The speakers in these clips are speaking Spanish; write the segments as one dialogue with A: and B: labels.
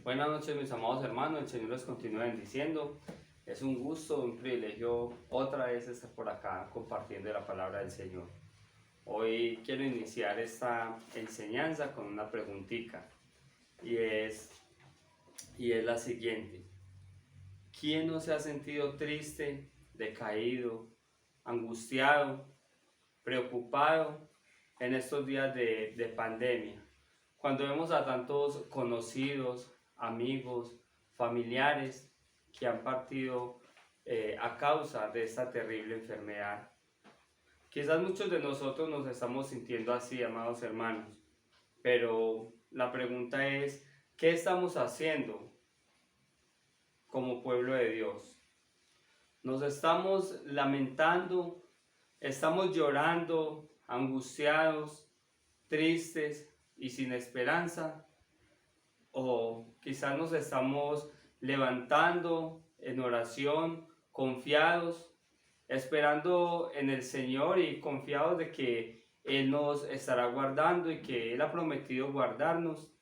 A: Buenas noches, mis amados hermanos, el Señor les continúe bendiciendo. Es un gusto, un privilegio otra vez estar por acá compartiendo la palabra del Señor. Hoy quiero iniciar esta enseñanza con una preguntita y es la siguiente. ¿Quién no se ha sentido triste, decaído, angustiado, preocupado en estos días de pandemia? Cuando vemos a tantos conocidos, amigos, familiares que han partido a causa de esta terrible enfermedad. Quizás muchos de nosotros nos estamos sintiendo así, amados hermanos, pero la pregunta es, ¿qué estamos haciendo como pueblo de Dios? ¿Nos estamos lamentando? ¿Estamos llorando, angustiados, tristes y sin esperanza? ¿O quizás nos estamos levantando en oración, confiados, esperando en el Señor y confiados de que Él nos estará guardando y que Él ha prometido guardarnos?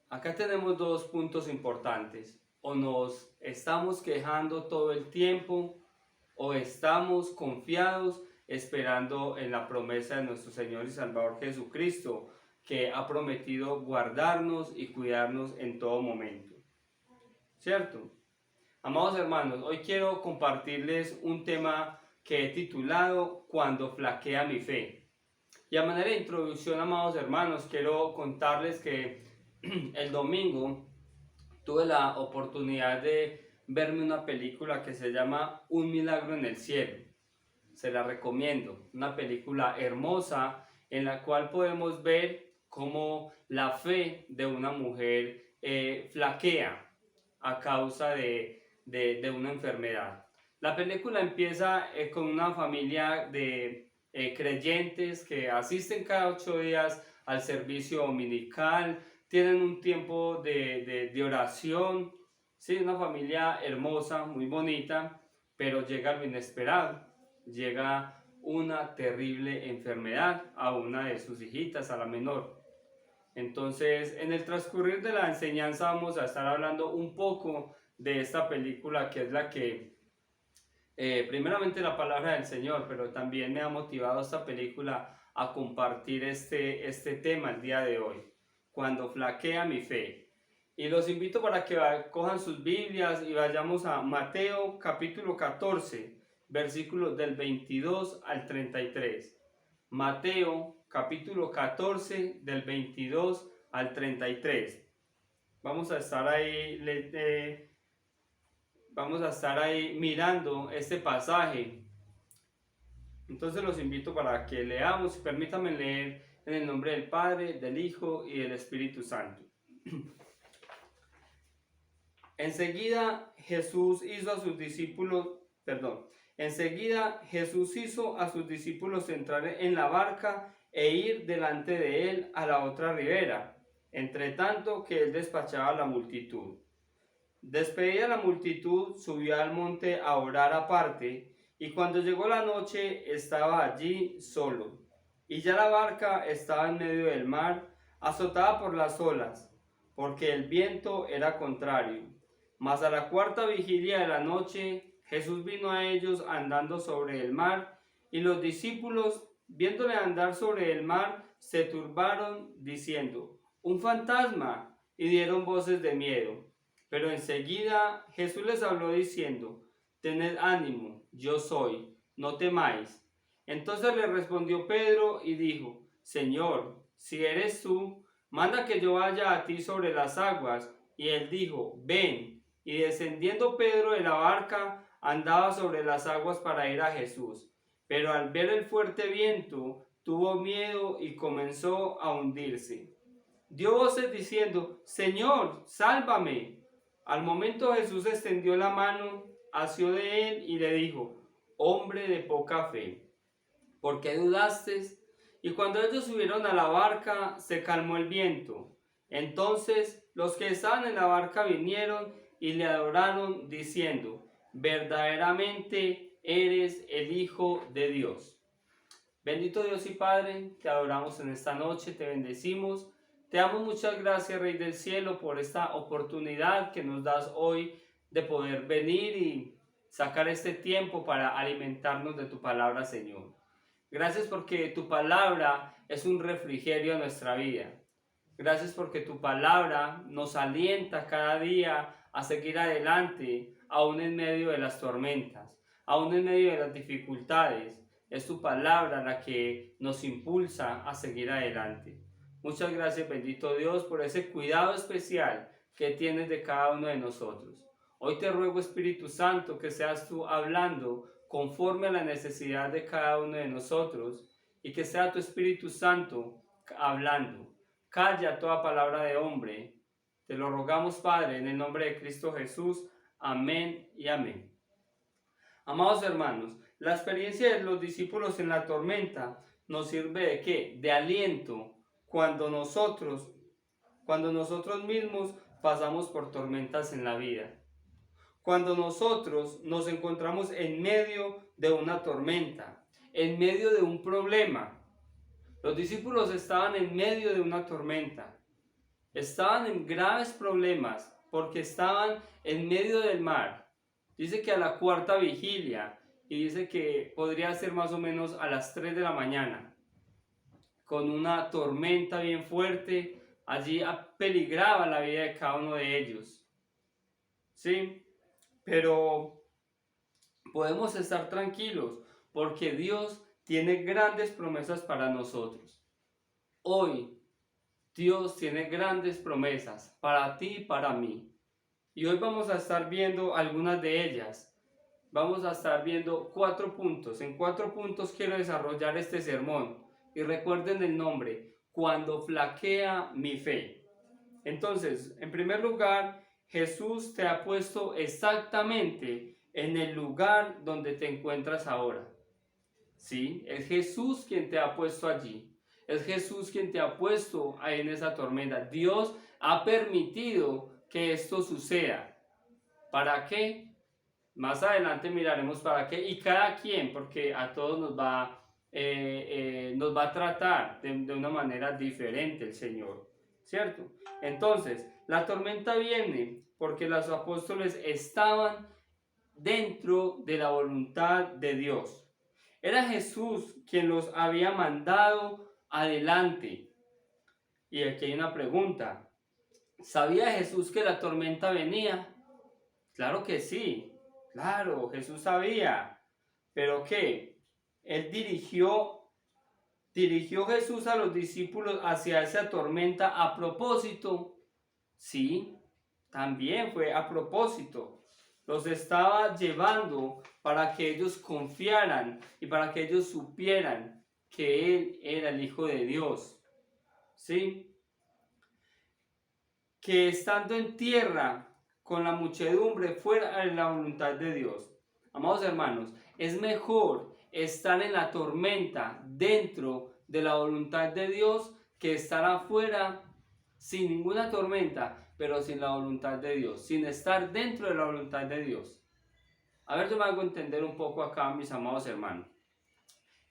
A: Acá tenemos dos puntos importantes. O nos estamos quejando todo el tiempo, o estamos confiados esperando en la promesa de nuestro Señor y Salvador Jesucristo, que ha prometido guardarnos y cuidarnos en todo momento. ¿Cierto? Amados hermanos, hoy quiero compartirles un tema que he titulado Cuando flaquea mi fe. Y a manera de introducción, amados hermanos, quiero contarles que el domingo tuve la oportunidad de verme una película que se llama Un milagro en el cielo. Se la recomiendo, una película hermosa en la cual podemos ver cómo la fe de una mujer flaquea a causa de una enfermedad. La película empieza con una familia de creyentes que asisten cada 8 días al servicio dominical, tienen un tiempo de oración, sí, una familia hermosa, muy bonita, pero llega lo inesperado, llega una terrible enfermedad a una de sus hijitas, a la menor. Entonces, en el transcurrir de la enseñanza vamos a estar hablando un poco de esta película, que es la que, primeramente la palabra del Señor, pero también me ha motivado esta película a compartir este tema el día de hoy, cuando flaquea mi fe. Y los invito para que cojan sus Biblias y vayamos a Mateo capítulo 14, versículos del 22 al 33. Mateo capítulo 14 del 22 al 33. Vamos a estar ahí mirando este pasaje. Entonces los invito para que leamos y permítanme leer en el nombre del Padre, del Hijo y del Espíritu Santo. Enseguida Jesús hizo a sus discípulos entrar en la barca e ir delante de él a la otra ribera, entre tanto que él despachaba a la multitud. Despedida la multitud, subió al monte a orar aparte, y cuando llegó la noche estaba allí solo. Y ya la barca estaba en medio del mar, azotada por las olas, porque el viento era contrario. Mas a la cuarta vigilia de la noche, Jesús vino a ellos andando sobre el mar, y los discípulos, viéndole andar sobre el mar, se turbaron, diciendo: «¡Un fantasma!», y dieron voces de miedo. Pero enseguida Jesús les habló diciendo: «Tened ánimo, yo soy, no temáis». Entonces le respondió Pedro y dijo: «Señor, si eres tú, manda que yo vaya a ti sobre las aguas». Y él dijo: «Ven». Y descendiendo Pedro de la barca, andaba sobre las aguas para ir a Jesús. Pero al ver el fuerte viento, tuvo miedo y comenzó a hundirse. Dio voces diciendo: «Señor, sálvame». Al momento Jesús extendió la mano, asió de él y le dijo: «Hombre de poca fe, ¿por qué dudaste?». Y cuando ellos subieron a la barca, se calmó el viento. Entonces los que estaban en la barca vinieron y le adoraron, diciendo: «Verdaderamente eres el Hijo de Dios». Bendito Dios y Padre, te adoramos en esta noche, te bendecimos, Te damos muchas gracias, Rey del Cielo, por esta oportunidad que nos das hoy de poder venir y sacar este tiempo para alimentarnos de tu palabra, Señor. Gracias porque tu palabra es un refrigerio a nuestra vida. Gracias porque tu palabra nos alienta cada día a seguir adelante, aún en medio de las tormentas, aún en medio de las dificultades. Es tu palabra la que nos impulsa a seguir adelante. Muchas gracias, bendito Dios, por ese cuidado especial que tienes de cada uno de nosotros. Hoy te ruego, Espíritu Santo, que seas tú hablando conforme a la necesidad de cada uno de nosotros y que sea tu Espíritu Santo hablando. Calla toda palabra de hombre. Te lo rogamos, Padre, en el nombre de Cristo Jesús. Amén y amén. Amados hermanos, la experiencia de los discípulos en la tormenta nos sirve ¿de qué? De aliento cuando nosotros mismos pasamos por tormentas en la vida. Cuando nosotros nos encontramos en medio de una tormenta, en medio de un problema. Los discípulos estaban en medio de una tormenta. Estaban en graves problemas porque estaban en medio del mar. Dice que a la cuarta vigilia y dice que podría ser más o menos a las 3 de la mañana. Con una tormenta bien fuerte, allí peligraba la vida de cada uno de ellos. ¿Sí? Pero podemos estar tranquilos porque Dios tiene grandes promesas para nosotros. Hoy Dios tiene grandes promesas para ti y para mí. Y hoy vamos a estar viendo algunas de ellas. Vamos a estar viendo 4 puntos. En 4 puntos quiero desarrollar este sermón. Y recuerden el nombre, cuando flaquea mi fe. Entonces, en primer lugar, Jesús te ha puesto exactamente en el lugar donde te encuentras ahora. ¿Sí? Es Jesús quien te ha puesto allí. Es Jesús quien te ha puesto ahí en esa tormenta. Dios ha permitido que esto suceda. ¿Para qué? Más adelante miraremos para qué. Y cada quien, porque a todos nos va a tratar de una manera diferente el Señor. ¿Cierto? Entonces, la tormenta viene porque los apóstoles estaban dentro de la voluntad de Dios. Era Jesús quien los había mandado adelante. Y aquí hay una pregunta. ¿Sabía Jesús que la tormenta venía? Claro que sí. Claro, Jesús sabía. ¿Pero qué? Él dirigió Jesús a los discípulos hacia esa tormenta a propósito. Sí, también fue a propósito. Los estaba llevando para que ellos confiaran y para que ellos supieran que Él era el Hijo de Dios. ¿Sí? Que estando en tierra con la muchedumbre fuera de la voluntad de Dios. Amados hermanos, es mejor estar en la tormenta dentro de la voluntad de Dios que estar afuera sin ninguna tormenta, pero sin la voluntad de Dios, sin estar dentro de la voluntad de Dios. A ver, yo me hago entender un poco acá, mis amados hermanos.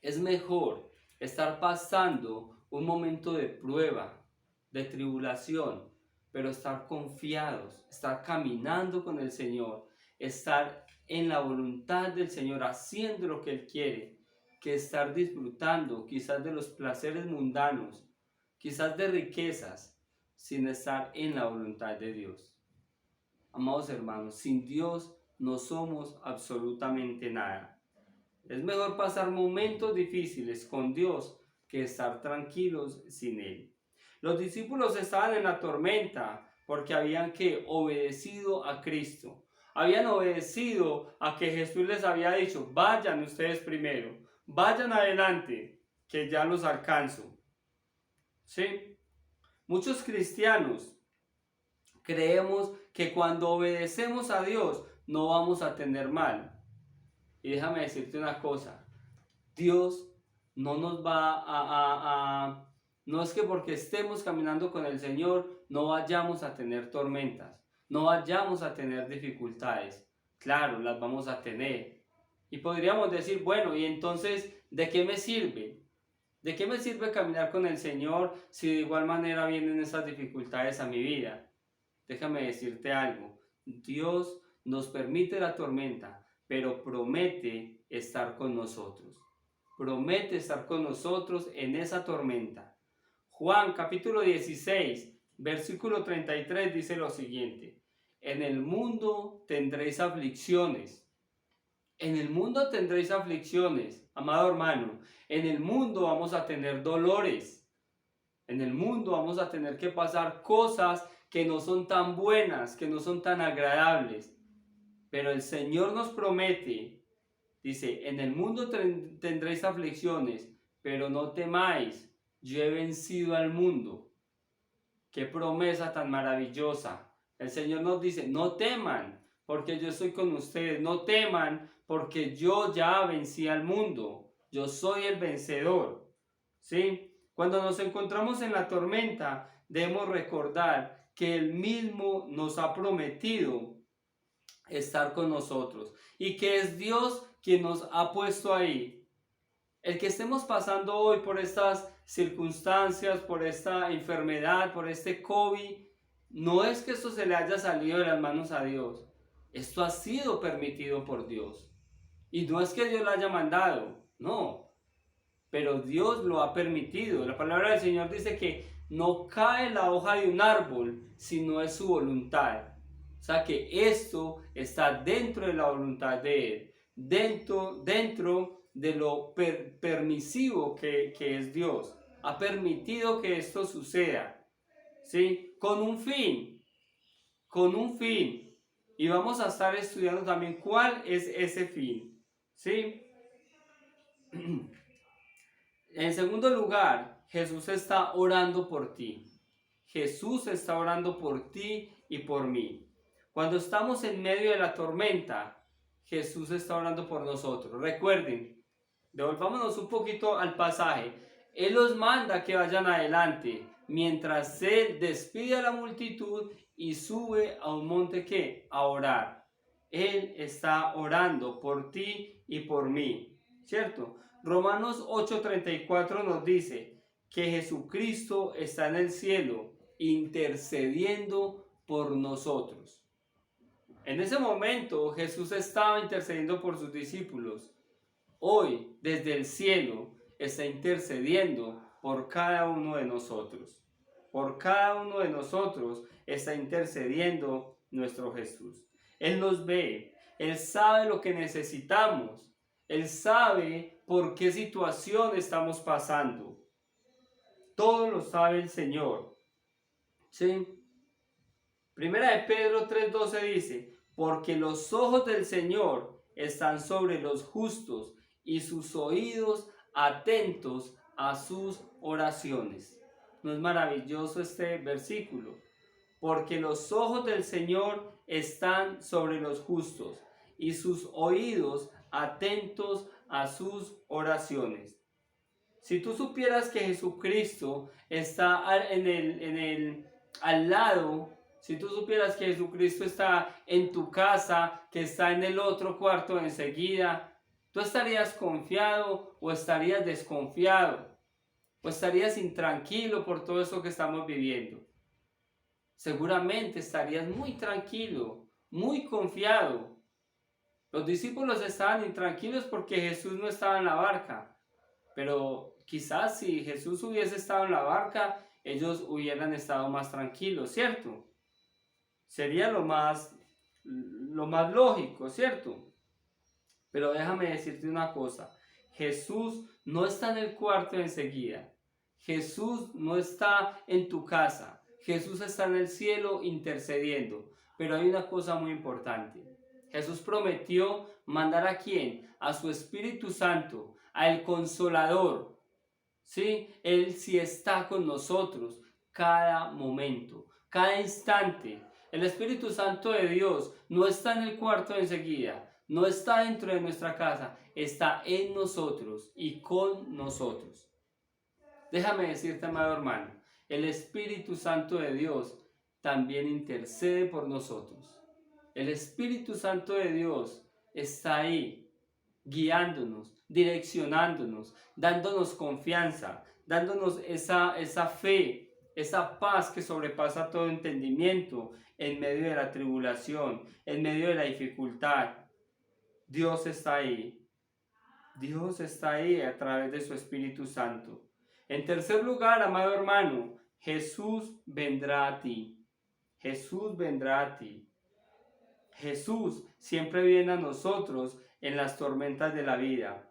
A: Es mejor estar pasando un momento de prueba, de tribulación, pero estar confiados, estar caminando con el Señor, estar en la voluntad del Señor, haciendo lo que Él quiere, que estar disfrutando quizás de los placeres mundanos, quizás de riquezas, sin estar en la voluntad de Dios. Amados hermanos, sin Dios no somos absolutamente nada. Es mejor pasar momentos difíciles con Dios que estar tranquilos sin Él. Los discípulos estaban en la tormenta porque habían obedecido a Cristo. Habían obedecido a que Jesús les había dicho, vayan ustedes primero, vayan adelante, que ya los alcanzo. ¿Sí? Muchos cristianos creemos que cuando obedecemos a Dios no vamos a tener mal. Y déjame decirte una cosa, Dios no nos va no es que porque estemos caminando con el Señor no vayamos a tener tormentas, no vayamos a tener dificultades. Claro, las vamos a tener. Y podríamos decir, bueno, ¿y entonces de qué me sirve? ¿De qué me sirve caminar con el Señor si de igual manera vienen esas dificultades a mi vida? Déjame decirte algo. Dios nos permite la tormenta, pero promete estar con nosotros. Promete estar con nosotros en esa tormenta. Juan capítulo 16, versículo 33 dice lo siguiente. En el mundo tendréis aflicciones. En el mundo tendréis aflicciones, amado hermano. En el mundo vamos a tener dolores. En el mundo vamos a tener que pasar cosas que no son tan buenas, que no son tan agradables. Pero el Señor nos promete, dice, en el mundo tendréis aflicciones, pero no temáis, yo he vencido al mundo. Qué promesa tan maravillosa. El Señor nos dice, no teman, porque yo estoy con ustedes. No teman, porque yo ya vencí al mundo. Yo soy el vencedor. ¿Sí? Cuando nos encontramos en la tormenta, debemos recordar que Él mismo nos ha prometido estar con nosotros y que es Dios quien nos ha puesto ahí. El que estemos pasando hoy por estas circunstancias, por esta enfermedad, por este COVID, no es que esto se le haya salido de las manos a Dios. Esto ha sido permitido por Dios. Y no es que Dios lo haya mandado, no. Pero Dios lo ha permitido. La palabra del Señor dice que no cae la hoja de un árbol si no es su voluntad. O sea que esto está dentro de la voluntad de Él. Dentro de lo permisivo que es Dios. Ha permitido que esto suceda, ¿sí? Con un fin. Y vamos a estar estudiando también cuál es ese fin, ¿sí? En segundo lugar, Jesús está orando por ti. Jesús está orando por ti y por mí. Cuando estamos en medio de la tormenta, Jesús está orando por nosotros. Recuerden, devolvámonos un poquito al pasaje. Él los manda que vayan adelante, mientras Él despide a la multitud y sube a un monte que a orar. Él está orando por ti y por mí, ¿cierto? Romanos 8:34 nos dice que Jesucristo está en el cielo intercediendo por nosotros. En ese momento Jesús estaba intercediendo por sus discípulos. Hoy, desde el cielo, está intercediendo por cada uno de nosotros. Por cada uno de nosotros está intercediendo nuestro Jesús. Él nos ve, Él sabe lo que necesitamos, Él sabe por qué situación estamos pasando. Todo lo sabe el Señor. ¿Sí? Primera de Pedro 3:12 dice, porque los ojos del Señor están sobre los justos y sus oídos atentos a sus oraciones. ¿No es maravilloso este versículo? Porque los ojos del Señor están sobre los justos y sus oídos atentos a sus oraciones. Si tú supieras que Jesucristo está al lado, si tú supieras que Jesucristo está en tu casa, que está en el otro cuarto enseguida, ¿tú estarías confiado o estarías desconfiado? ¿O estarías intranquilo por todo eso que estamos viviendo? Seguramente estarías muy tranquilo, muy confiado. Los discípulos estaban intranquilos porque Jesús no estaba en la barca. Pero quizás si Jesús hubiese estado en la barca, ellos hubieran estado más tranquilos, ¿cierto? Sería lo más lógico, ¿cierto? Pero déjame decirte una cosa. Jesús no está en el cuarto enseguida. Jesús no está en tu casa. Jesús está en el cielo intercediendo. Pero hay una cosa muy importante. Jesús prometió mandar ¿a quién? A su Espíritu Santo, al Consolador. ¿Sí? Él sí está con nosotros cada momento, cada instante. El Espíritu Santo de Dios no está en el cuarto enseguida, no está dentro de nuestra casa, está en nosotros y con nosotros. Déjame decirte, amado hermano, el Espíritu Santo de Dios también intercede por nosotros. El Espíritu Santo de Dios está ahí. guiándonos, direccionándonos, dándonos confianza, dándonos esa fe, esa paz que sobrepasa todo entendimiento en medio de la tribulación, en medio de la dificultad. Dios está ahí. Dios está ahí a través de su Espíritu Santo. En tercer lugar, amado hermano, Jesús vendrá a ti. Jesús vendrá a ti. Jesús siempre viene a nosotros en las tormentas de la vida.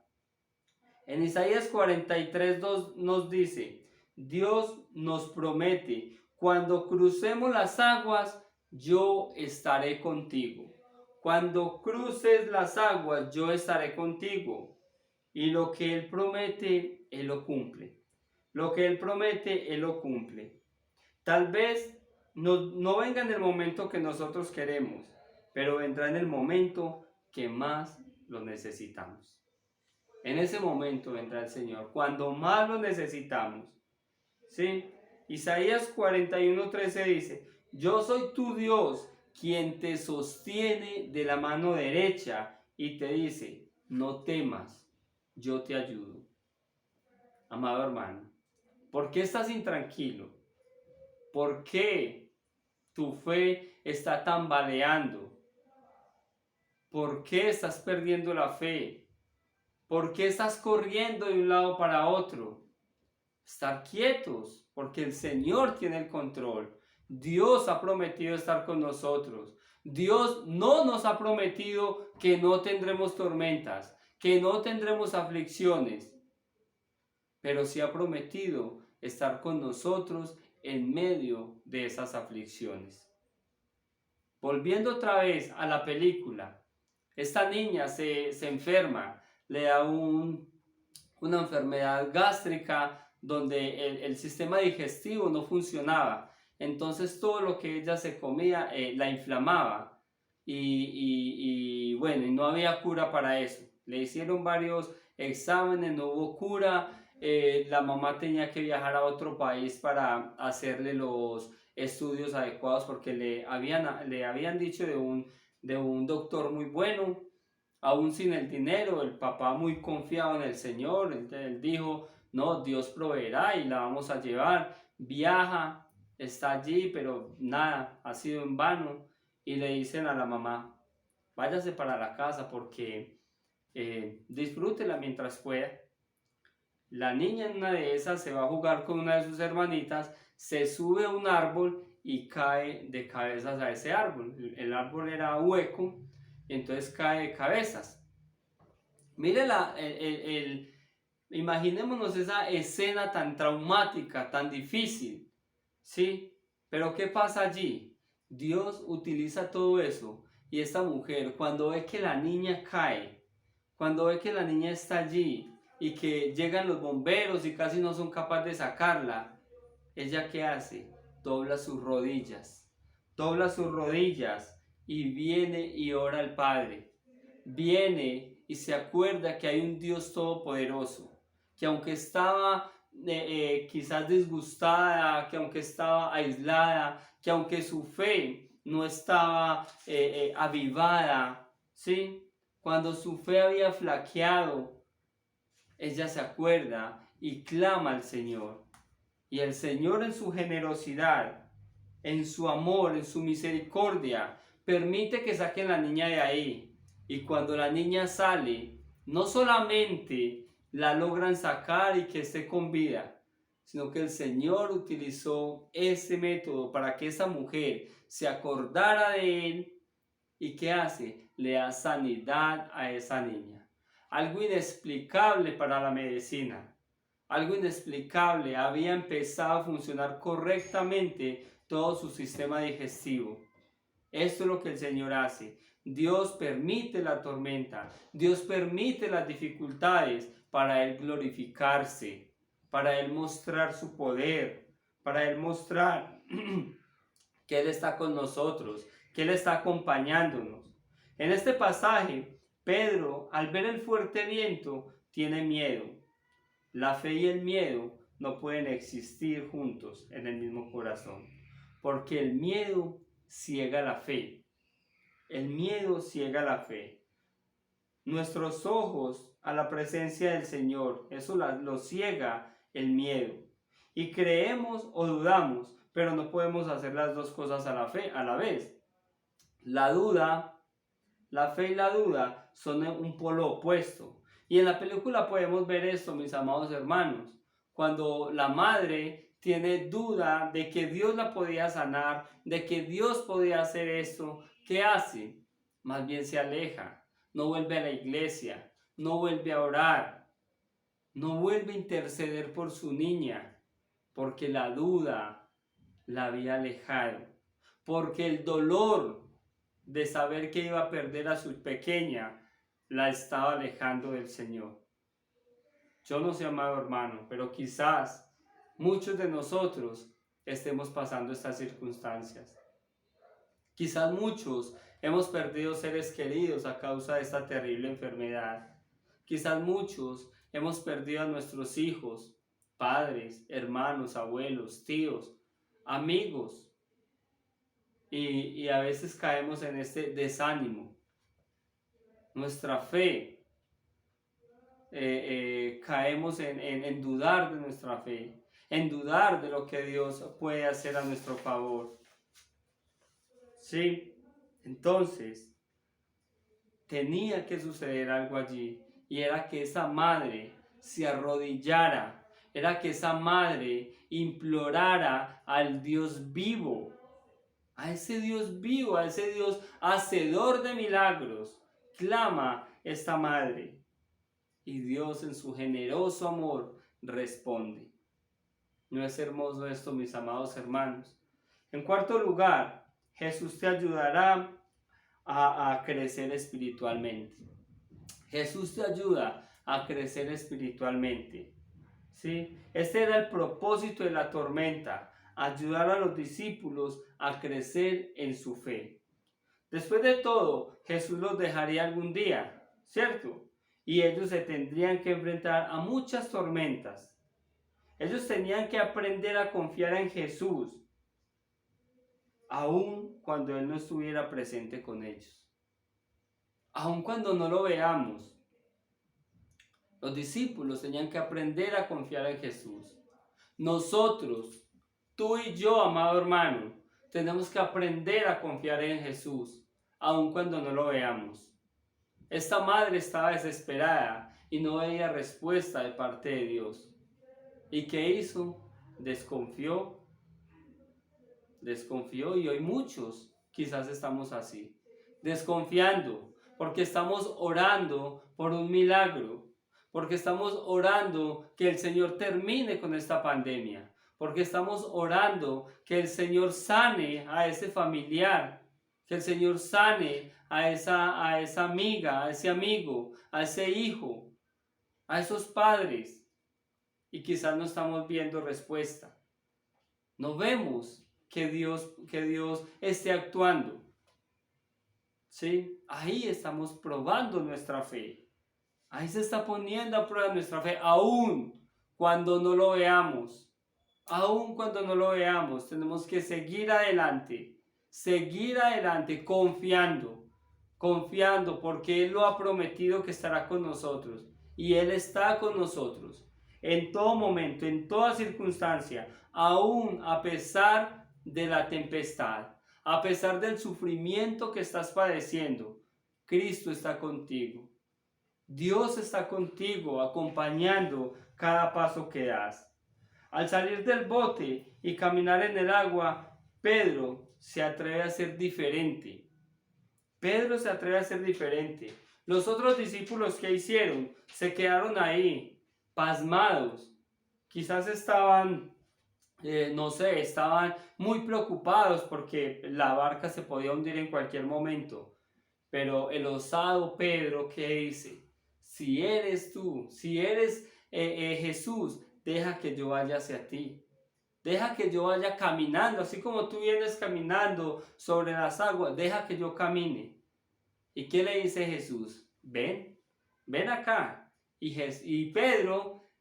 A: En Isaías 43:2 nos dice, Dios nos promete, cuando crucemos las aguas, yo estaré contigo. Cuando cruces las aguas, yo estaré contigo. Y lo que Él promete, Él lo cumple. Lo que Él promete, Él lo cumple. Tal vez no venga en el momento que nosotros queremos, pero vendrá en el momento que más lo necesitamos. En ese momento vendrá el Señor, cuando más lo necesitamos. ¿Sí? Isaías 41:13 dice, yo soy tu Dios, quien te sostiene de la mano derecha y te dice, no temas, yo te ayudo. Amado hermano, ¿por qué estás intranquilo? ¿Por qué tu fe está tambaleando? ¿Por qué estás perdiendo la fe? ¿Por qué estás corriendo de un lado para otro? Estar quietos, porque el Señor tiene el control. Dios ha prometido estar con nosotros. Dios no nos ha prometido que no tendremos tormentas, que no tendremos aflicciones, pero sí ha prometido estar con nosotros en medio de esas aflicciones. Volviendo otra vez a la película, esta niña se enferma, le da una enfermedad gástrica donde el sistema digestivo no funcionaba. Entonces todo lo que ella se comía la inflamaba y bueno, y no había cura para eso. Le hicieron varios exámenes, no hubo cura. La mamá tenía que viajar a otro país para hacerle los estudios adecuados porque le habían dicho de un doctor muy bueno, aún sin el dinero. El papá, muy confiado en el Señor, él dijo, no, Dios proveerá y la vamos a llevar. Viaja, está allí, pero nada, ha sido en vano. Y le dicen a la mamá, váyase para la casa porque disfrútela mientras pueda. La niña en una de esas se va a jugar con una de sus hermanitas, se sube a un árbol y cae de cabezas a ese árbol. El árbol era hueco, entonces cae de cabezas. Mire, imaginémonos esa escena tan traumática, tan difícil, ¿sí? Pero ¿qué pasa allí? Dios utiliza todo eso y esta mujer, cuando ve que la niña cae, cuando ve que la niña está allí y que llegan los bomberos y casi no son capaces de sacarla, ¿ella qué hace? Dobla sus rodillas y viene y ora al Padre. Viene y se acuerda que hay un Dios todopoderoso, que aunque estaba quizás disgustada, que aunque estaba aislada, que aunque su fe no estaba avivada, ¿sí? Cuando su fe había flaqueado, ella se acuerda y clama al Señor. Y el Señor, en su generosidad, en su amor, en su misericordia, permite que saquen la niña de ahí. Y cuando la niña sale, no solamente la logran sacar y que esté con vida, sino que el Señor utilizó ese método para que esa mujer se acordara de Él. ¿Y qué hace? Le da sanidad a esa niña. Algo inexplicable para la medicina. Algo inexplicable. Había empezado a funcionar correctamente todo su sistema digestivo. Esto es lo que el Señor hace. Dios permite la tormenta. Dios permite las dificultades para Él glorificarse, para Él mostrar su poder, para Él mostrar que Él está con nosotros, que Él está acompañándonos. En este pasaje, Pedro, al ver el fuerte viento, tiene miedo. La fe y el miedo no pueden existir juntos en el mismo corazón, porque el miedo ciega la fe. El miedo ciega la fe. nuestros ojos a la presencia del Señor. Eso lo ciega el miedo. Y creemos o dudamos, pero no podemos hacer las dos cosas a la vez. La fe y la duda son un polo opuesto. Y en la película podemos ver esto, mis amados hermanos. Cuando la madre tiene duda de que Dios la podía sanar, de que Dios podía hacer esto, ¿qué hace? Más bien se aleja, no vuelve a la iglesia, no vuelve a orar, no vuelve a interceder por su niña, porque la duda la había alejado, porque el dolor de saber que iba a perder a su pequeña la estaba alejando del Señor. Yo no sé, amado hermano, pero quizás muchos de nosotros estemos pasando estas circunstancias. Quizás muchos hemos perdido seres queridos a causa de esta terrible enfermedad. Quizás muchos hemos perdido a nuestros hijos, padres, hermanos, abuelos, tíos, amigos. Y a veces caemos en este desánimo. Nuestra fe, caemos en dudar de nuestra fe, en dudar de lo que Dios puede hacer a nuestro favor. Sí, entonces tenía que suceder algo allí, y era que esa madre se arrodillara, era que esa madre implorara al Dios vivo, a ese Dios vivo, a ese Dios hacedor de milagros. Clama esta madre, y Dios en su generoso amor responde. ¿No es hermoso esto, mis amados hermanos? En cuarto lugar, Jesús te ayudará a crecer espiritualmente. Jesús te ayuda a crecer espiritualmente. ¿Sí? Este era el propósito de la tormenta, ayudar a los discípulos a crecer en su fe. Después de todo, Jesús los dejaría algún día, ¿cierto? Y ellos se tendrían que enfrentar a muchas tormentas. Ellos tenían que aprender a confiar en Jesús, aun cuando Él no estuviera presente con ellos. Aun cuando no lo veamos, los discípulos tenían que aprender a confiar en Jesús. Nosotros, tú y yo, amado hermano, tenemos que aprender a confiar en Jesús, aun cuando no lo veamos. Esta madre estaba desesperada y no veía respuesta de parte de Dios. ¿Y qué hizo? Desconfió y hoy muchos quizás estamos así, desconfiando, porque estamos orando por un milagro, porque estamos orando que el Señor termine con esta pandemia, porque estamos orando que el Señor sane a ese familiar, que el Señor sane a esa amiga, a ese amigo, a ese hijo, a esos padres, y quizás no estamos viendo respuesta. No vemos que Dios esté actuando. ¿Sí? Ahí estamos probando nuestra fe. Ahí se está poniendo a prueba nuestra fe, aún cuando no lo veamos. Aún cuando no lo veamos, tenemos que seguir adelante, confiando, porque Él lo ha prometido que estará con nosotros. Y Él está con nosotros en todo momento, en toda circunstancia, aún a pesar de la tempestad, a pesar del sufrimiento que estás padeciendo. Cristo está contigo. Dios está contigo, acompañando cada paso que das. Al salir del bote y caminar en el agua, Pedro se atreve a ser diferente. Los otros discípulos, ¿qué hicieron? Se quedaron ahí, pasmados. Quizás estaban estaban muy preocupados porque la barca se podía hundir en cualquier momento. Pero el osado Pedro, ¿qué dice? Si eres tú, si eres Jesús, deja que yo vaya hacia ti. Deja que yo vaya caminando, así como tú vienes caminando sobre las aguas, deja que yo camine. ¿Y qué le dice Jesús? Ven acá. Y Pedro,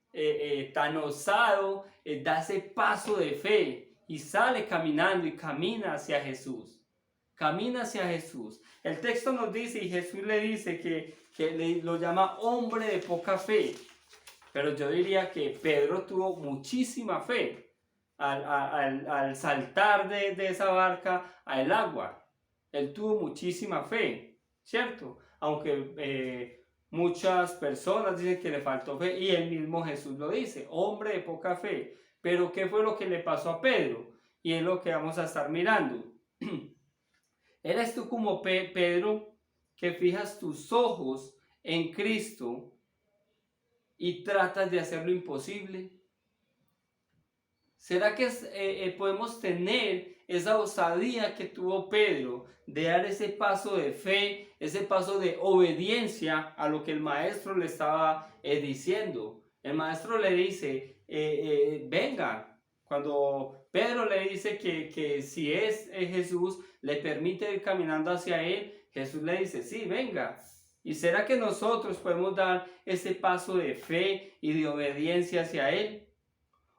A: tan osado, da ese paso de fe y sale caminando y camina hacia Jesús. camina hacia Jesús. El texto nos dice, y Jesús le dice lo llama hombre de poca fe. Pero yo diría que Pedro tuvo muchísima fe al saltar de esa barca al agua. Él tuvo muchísima fe, ¿cierto? Aunque muchas personas dicen que le faltó fe, y el mismo Jesús lo dice, hombre de poca fe. Pero ¿qué fue lo que le pasó a Pedro? Y es lo que vamos a estar mirando. ¿Eres tú como Pedro, que fijas tus ojos en Cristo y tratas de hacer lo imposible? ¿Será que podemos tener esa osadía que tuvo Pedro de dar ese paso de fe, ese paso de obediencia a lo que el maestro le estaba diciendo? El maestro le dice, venga. Cuando Pedro le dice que si es Jesús, le permite ir caminando hacia él, Jesús le dice, sí, venga. ¿Y será que nosotros podemos dar ese paso de fe y de obediencia hacia él?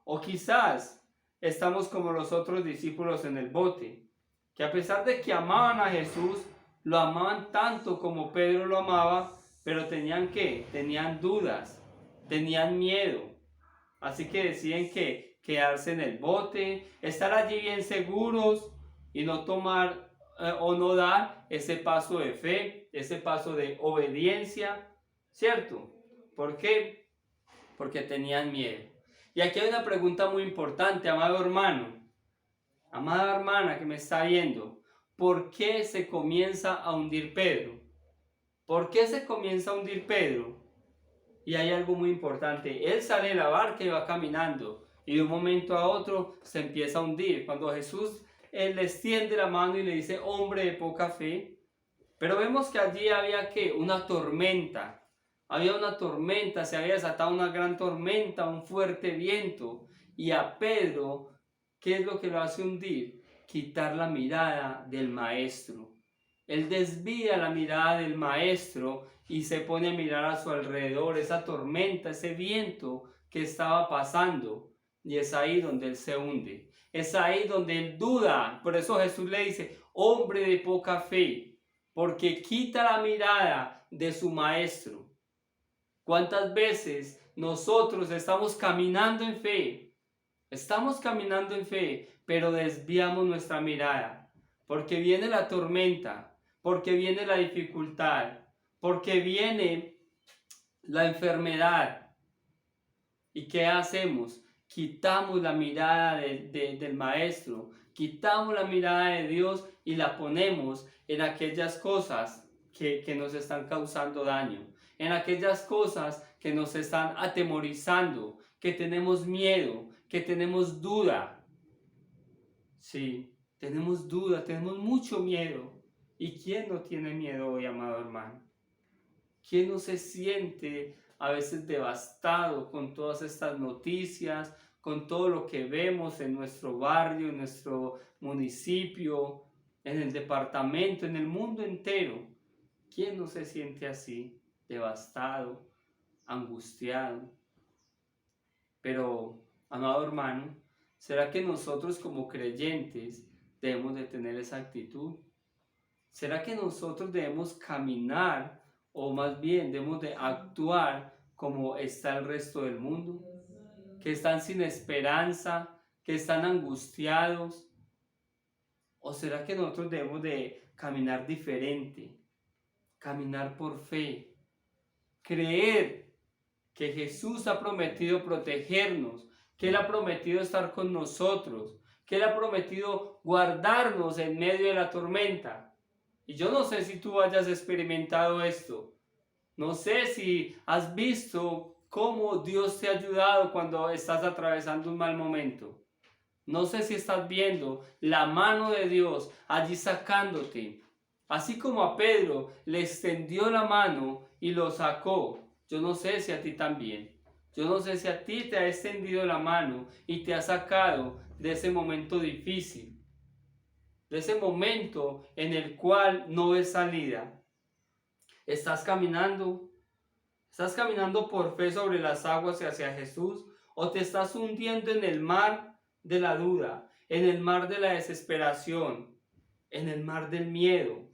A: O quizás estamos como los otros discípulos en el bote, que a pesar de que amaban a Jesús, lo amaban tanto como Pedro lo amaba, pero tenían dudas, tenían miedo. Así que deciden quedarse en el bote, estar allí bien seguros y no tomar o no dar ese paso de fe, ese paso de obediencia, ¿cierto? ¿Por qué? Porque tenían miedo. Y aquí hay una pregunta muy importante, amado hermano, amada hermana que me está viendo. ¿Por qué se comienza a hundir Pedro? ¿Por qué se comienza a hundir Pedro? Y hay algo muy importante. Él sale de la barca y va caminando, y de un momento a otro se empieza a hundir. Cuando Jesús le extiende la mano y le dice, hombre de poca fe. Pero vemos que allí había una tormenta. Había una tormenta, se había desatado una gran tormenta, un fuerte viento. Y a Pedro, ¿qué es lo que lo hace hundir? Quitar la mirada del maestro. Él desvía la mirada del maestro y se pone a mirar a su alrededor, esa tormenta, ese viento que estaba pasando. Y es ahí donde él se hunde. Es ahí donde él duda. Por eso Jesús le dice, hombre de poca fe, porque quita la mirada de su maestro. ¿Cuántas veces nosotros estamos caminando en fe? Estamos caminando en fe, pero desviamos nuestra mirada, porque viene la tormenta, porque viene la dificultad, porque viene la enfermedad. ¿Y qué hacemos? Quitamos la mirada del maestro, quitamos la mirada de Dios y la ponemos en aquellas cosas que nos están causando daño, en aquellas cosas que nos están atemorizando, que tenemos miedo, que tenemos duda. Sí, tenemos duda, tenemos mucho miedo. ¿Y quién no tiene miedo hoy, amado hermano? ¿Quién no se siente a veces devastado con todas estas noticias, con todo lo que vemos en nuestro barrio, en nuestro municipio, en el departamento, en el mundo entero? ¿Quién no se siente así, devastado, angustiado? Pero, amado hermano, ¿será que nosotros como creyentes debemos de tener esa actitud? ¿Será que nosotros debemos caminar, o más bien debemos de actuar como está el resto del mundo? Que están sin esperanza, que están angustiados. ¿O será que nosotros debemos de caminar diferente? Caminar por fe. Creer que Jesús ha prometido protegernos, que Él ha prometido estar con nosotros, que Él ha prometido guardarnos en medio de la tormenta. Y yo no sé si tú hayas experimentado esto. No sé si has visto cómo Dios te ha ayudado cuando estás atravesando un mal momento. No sé si estás viendo la mano de Dios allí sacándote. Así como a Pedro le extendió la mano y lo sacó. Yo no sé si a ti también. Yo no sé si a ti te ha extendido la mano y te ha sacado de ese momento difícil. De ese momento en el cual no ves salida. ¿Estás caminando por fe sobre las aguas hacia Jesús? ¿O te estás hundiendo en el mar de la duda, en el mar de la desesperación, en el mar del miedo.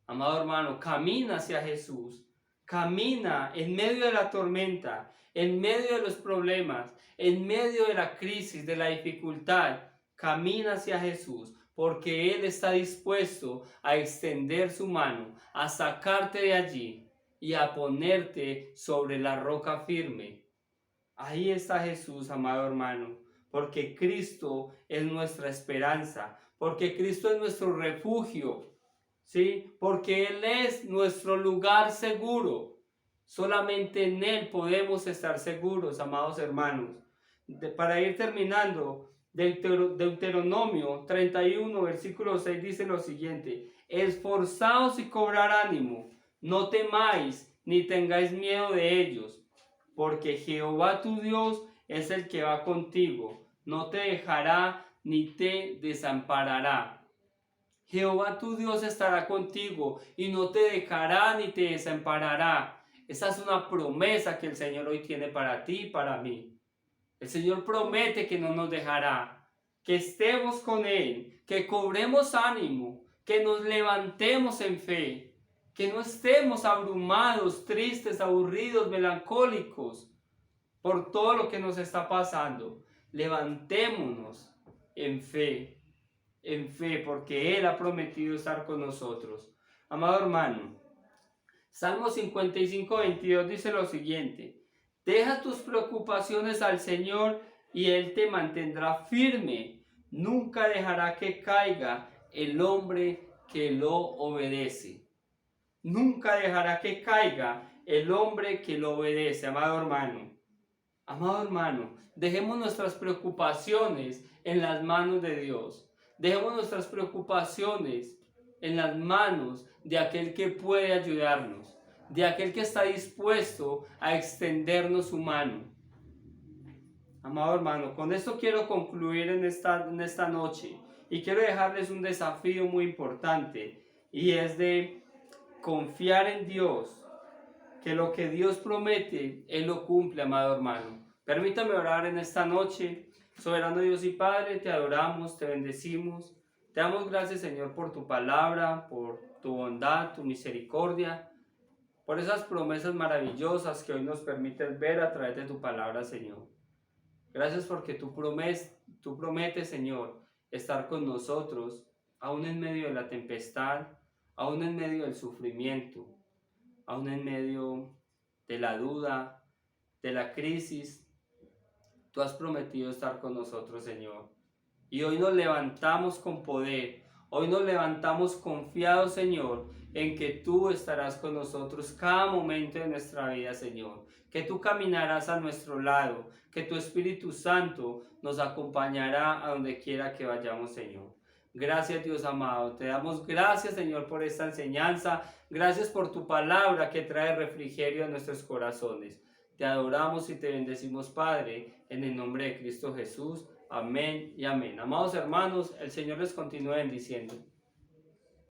A: Amado hermano, camina hacia Jesús. Camina en medio de la tormenta, en medio de los problemas, en medio de la crisis, de la dificultad. Camina hacia Jesús, porque Él está dispuesto a extender su mano, a sacarte de allí y a ponerte sobre la roca firme. Ahí está Jesús, amado hermano, porque Cristo es nuestra esperanza, porque Cristo es nuestro refugio, ¿sí? Porque Él es nuestro lugar seguro. Solamente en Él podemos estar seguros, amados hermanos. Para ir terminando, Deuteronomio 31, versículo 6 dice lo siguiente: esforzaos y cobrar ánimo, no temáis ni tengáis miedo de ellos, porque Jehová tu Dios es el que va contigo, no te dejará ni te desamparará. Jehová tu Dios estará contigo y no te dejará ni te desamparará. Esa es una promesa que el Señor hoy tiene para ti y para mí. El Señor promete que no nos dejará, que estemos con Él, que cobremos ánimo, que nos levantemos en fe, que no estemos abrumados, tristes, aburridos, melancólicos por todo lo que nos está pasando. Levantémonos en fe, porque Él ha prometido estar con nosotros. Amado hermano, Salmo 55, 22 dice lo siguiente: deja tus preocupaciones al Señor y Él te mantendrá firme. Nunca dejará que caiga el hombre que lo obedece. Nunca dejará que caiga el hombre que lo obedece, amado hermano. Amado hermano, dejemos nuestras preocupaciones en las manos de Dios. Dejemos nuestras preocupaciones en las manos de aquel que puede ayudarnos, de aquel que está dispuesto a extendernos su mano. Amado hermano, con esto quiero concluir en esta noche y quiero dejarles un desafío muy importante, y es de confiar en Dios, que lo que Dios promete, Él lo cumple, amado hermano. Permítame orar en esta noche. Soberano Dios y Padre, te adoramos, te bendecimos. Te damos gracias, Señor, por tu palabra, por tu bondad, tu misericordia, por esas promesas maravillosas que hoy nos permites ver a través de tu palabra, Señor. Gracias porque tú prometes, Señor, estar con nosotros, aún en medio de la tempestad, aún en medio del sufrimiento, aún en medio de la duda, de la crisis. Tú has prometido estar con nosotros, Señor. Y hoy nos levantamos con poder. Hoy nos levantamos confiados, Señor, en que tú estarás con nosotros cada momento de nuestra vida, Señor. Que tú caminarás a nuestro lado. Que tu Espíritu Santo nos acompañará a donde quiera que vayamos, Señor. Gracias, Dios amado. Te damos gracias, Señor, por esta enseñanza. Gracias por tu palabra que trae refrigerio a nuestros corazones. Te adoramos y te bendecimos, Padre, en el nombre de Cristo Jesús. Amén y amén. Amados hermanos, el Señor les continúe bendiciendo.